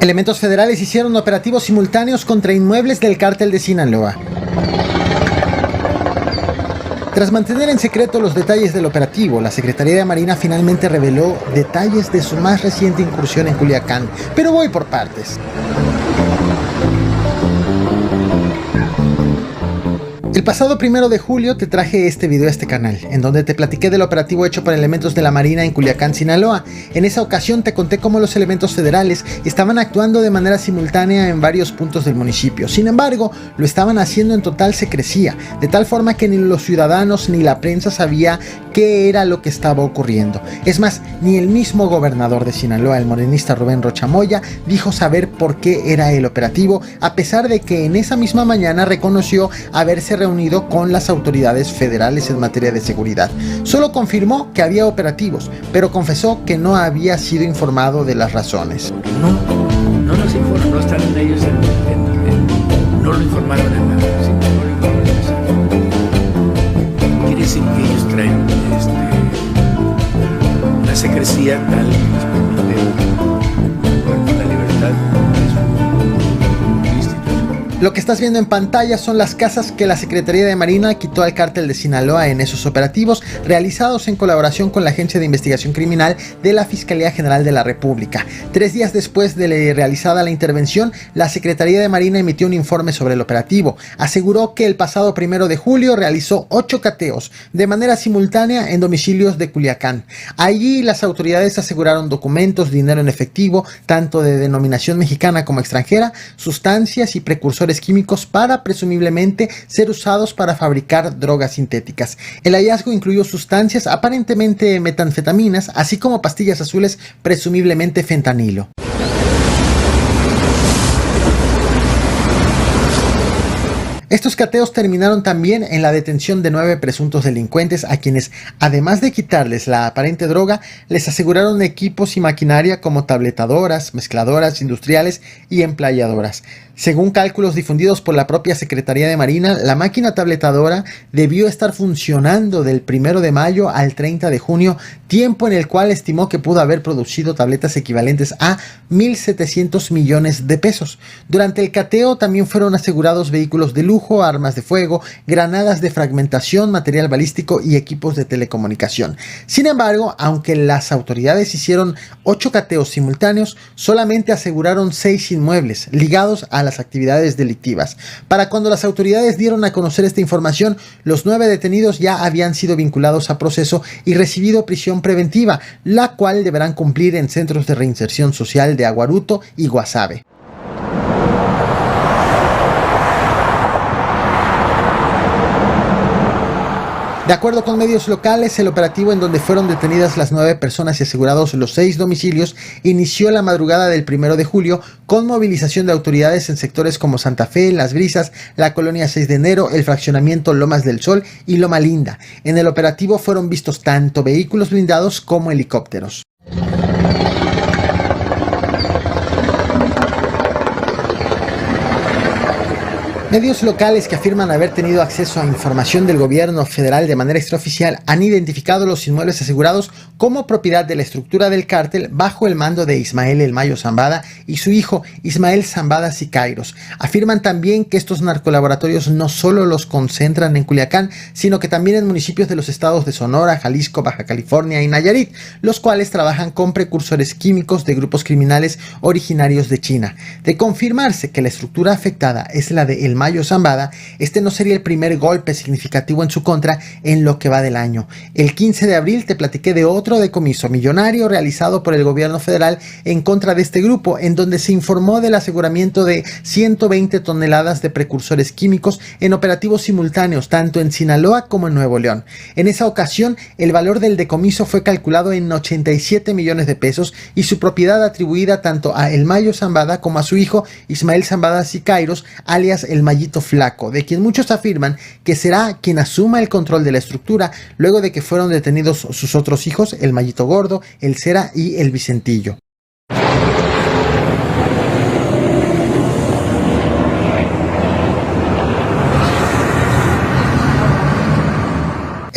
Elementos federales hicieron operativos simultáneos contra inmuebles del cártel de Sinaloa. Tras mantener en secreto los detalles del operativo, la Secretaría de Marina finalmente reveló detalles de su más reciente incursión en Culiacán, pero voy por partes. El pasado 1 de julio te traje este video a este canal, en donde te platiqué del operativo hecho por elementos de la Marina en Culiacán, Sinaloa. En esa ocasión te conté cómo los elementos federales estaban actuando de manera simultánea en varios puntos del municipio. Sin embargo, lo estaban haciendo en total secrecía, de tal forma que ni los ciudadanos ni la prensa sabía qué era lo que estaba ocurriendo. Es más, ni el mismo gobernador de Sinaloa, el morenista Rubén Rocha Moya, dijo saber por qué era el operativo, a pesar de que en esa misma mañana reconoció haberse reunido con las autoridades federales en materia de seguridad. Solo confirmó que había operativos, pero confesó que no había sido informado de las razones. No nos informan, no están ellos no lo informaron en nada, no lo informaron en nada. Quiere decir que ellos traen una secrecía tal que les permite con la libertad de su institución. Lo que estás viendo en pantalla son las casas que la Secretaría de Marina quitó al cártel de Sinaloa en esos operativos realizados en colaboración con la Agencia de Investigación Criminal de la Fiscalía General de la República. 3 días después de realizada la intervención, la Secretaría de Marina emitió un informe sobre el operativo. Aseguró que el pasado 1 de julio realizó 8 cateos de manera simultánea en domicilios de Culiacán. Allí las autoridades aseguraron documentos, dinero en efectivo, tanto de denominación mexicana como extranjera, sustancias y precursores químicos para presumiblemente ser usados para fabricar drogas sintéticas. El hallazgo incluyó sustancias aparentemente metanfetaminas, así como pastillas azules, presumiblemente fentanilo. Estos cateos terminaron también en la detención de 9 presuntos delincuentes a quienes, además de quitarles la aparente droga, les aseguraron equipos y maquinaria como tabletadoras, mezcladoras industriales y emplayadoras. Según cálculos difundidos por la propia Secretaría de Marina, la máquina tabletadora debió estar funcionando del 1 de mayo al 30 de junio, tiempo en el cual estimó que pudo haber producido tabletas equivalentes a 1.700 millones de pesos. Durante el cateo también fueron asegurados vehículos de lujo, armas de fuego, granadas de fragmentación, material balístico y equipos de telecomunicación. Sin embargo, aunque las autoridades hicieron 8 cateos simultáneos, solamente aseguraron 6 inmuebles ligados a las actividades delictivas. Para cuando las autoridades dieron a conocer esta información, los 9 detenidos ya habían sido vinculados a proceso y recibido prisión preventiva, la cual deberán cumplir en centros de reinserción social de Aguaruto y Guasave. De acuerdo con medios locales, el operativo en donde fueron detenidas las 9 personas y asegurados los 6 domicilios inició la madrugada del 1 de julio con movilización de autoridades en sectores como Santa Fe, Las Brisas, la colonia 6 de enero, el fraccionamiento Lomas del Sol y Loma Linda. En el operativo fueron vistos tanto vehículos blindados como helicópteros. Medios locales que afirman haber tenido acceso a información del gobierno federal de manera extraoficial han identificado los inmuebles asegurados como propiedad de la estructura del cártel bajo el mando de Ismael El Mayo Zambada y su hijo Ismael Zambada Siqueiros. Afirman también que estos narcolaboratorios no solo los concentran en Culiacán, sino que también en municipios de los estados de Sonora, Jalisco, Baja California y Nayarit, los cuales trabajan con precursores químicos de grupos criminales originarios de China. De confirmarse que la estructura afectada es la de El Mayo Zambada, este no sería el primer golpe significativo en su contra en lo que va del año. El 15 de abril te platiqué de otro decomiso millonario realizado por el gobierno federal en contra de este grupo, en donde se informó del aseguramiento de 120 toneladas de precursores químicos en operativos simultáneos tanto en Sinaloa como en Nuevo León. En esa ocasión, el valor del decomiso fue calculado en 87 millones de pesos y su propiedad atribuida tanto a El Mayo Zambada como a su hijo Ismael Zambada Siqueiros, alias El Mayito Flaco, de quien muchos afirman que será quien asuma el control de la estructura luego de que fueron detenidos sus otros hijos, el Mayito Gordo, el Cera y el Vicentillo.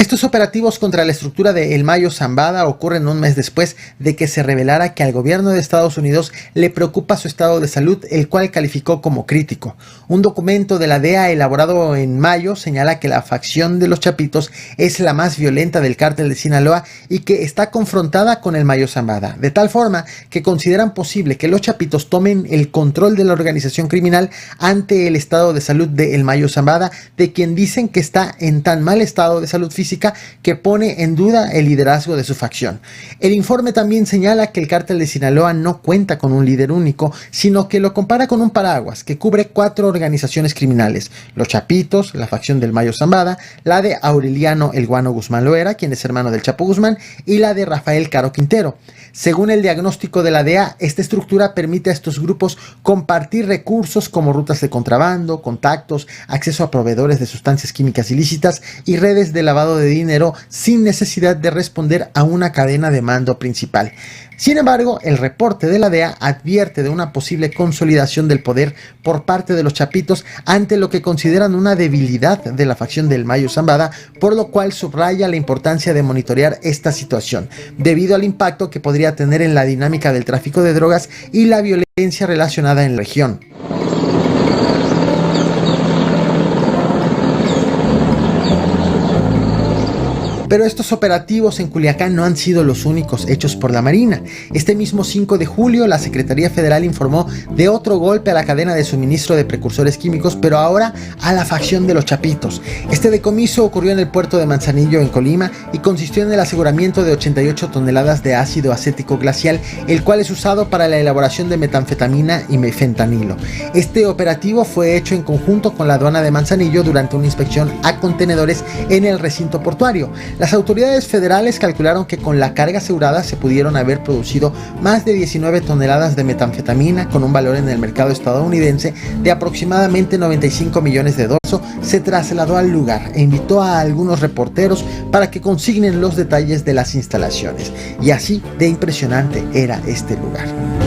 Estos operativos contra la estructura de El Mayo Zambada ocurren un mes después de que se revelara que al gobierno de Estados Unidos le preocupa su estado de salud, el cual calificó como crítico. Un documento de la DEA elaborado en mayo señala que la facción de los Chapitos es la más violenta del cártel de Sinaloa y que está confrontada con el Mayo Zambada, de tal forma que consideran posible que los Chapitos tomen el control de la organización criminal ante el estado de salud de El Mayo Zambada, de quien dicen que está en tan mal estado de salud física que pone en duda el liderazgo de su facción. El informe también señala que el cártel de Sinaloa no cuenta con un líder único, sino que lo compara con un paraguas que cubre 4 organizaciones criminales: los Chapitos, la facción del Mayo Zambada, la de Aureliano El Guano Guzmán Loera, quien es hermano del Chapo Guzmán, y la de Rafael Caro Quintero. Según el diagnóstico de la DEA, esta estructura permite a estos grupos compartir recursos como rutas de contrabando, contactos, acceso a proveedores de sustancias químicas ilícitas y redes de lavado de dinero sin necesidad de responder a una cadena de mando principal. Sin embargo, el reporte de la DEA advierte de una posible consolidación del poder por parte de los Chapitos ante lo que consideran una debilidad de la facción del Mayo Zambada, por lo cual subraya la importancia de monitorear esta situación, debido al impacto que podría tener en la dinámica del tráfico de drogas y la violencia relacionada en la región. Pero estos operativos en Culiacán no han sido los únicos hechos por la Marina. Este mismo 5 de julio, la Secretaría Federal informó de otro golpe a la cadena de suministro de precursores químicos, pero ahora a la facción de los Chapitos. Este decomiso ocurrió en el puerto de Manzanillo, en Colima, y consistió en el aseguramiento de 88 toneladas de ácido acético glacial, el cual es usado para la elaboración de metanfetamina y fentanilo. Este operativo fue hecho en conjunto con la aduana de Manzanillo durante una inspección a contenedores en el recinto portuario. Las autoridades federales calcularon que con la carga asegurada se pudieron haber producido más de 19 toneladas de metanfetamina con un valor en el mercado estadounidense de aproximadamente 95 millones de dólares. Se trasladó al lugar e invitó a algunos reporteros para que consignen los detalles de las instalaciones. Y así de impresionante era este lugar.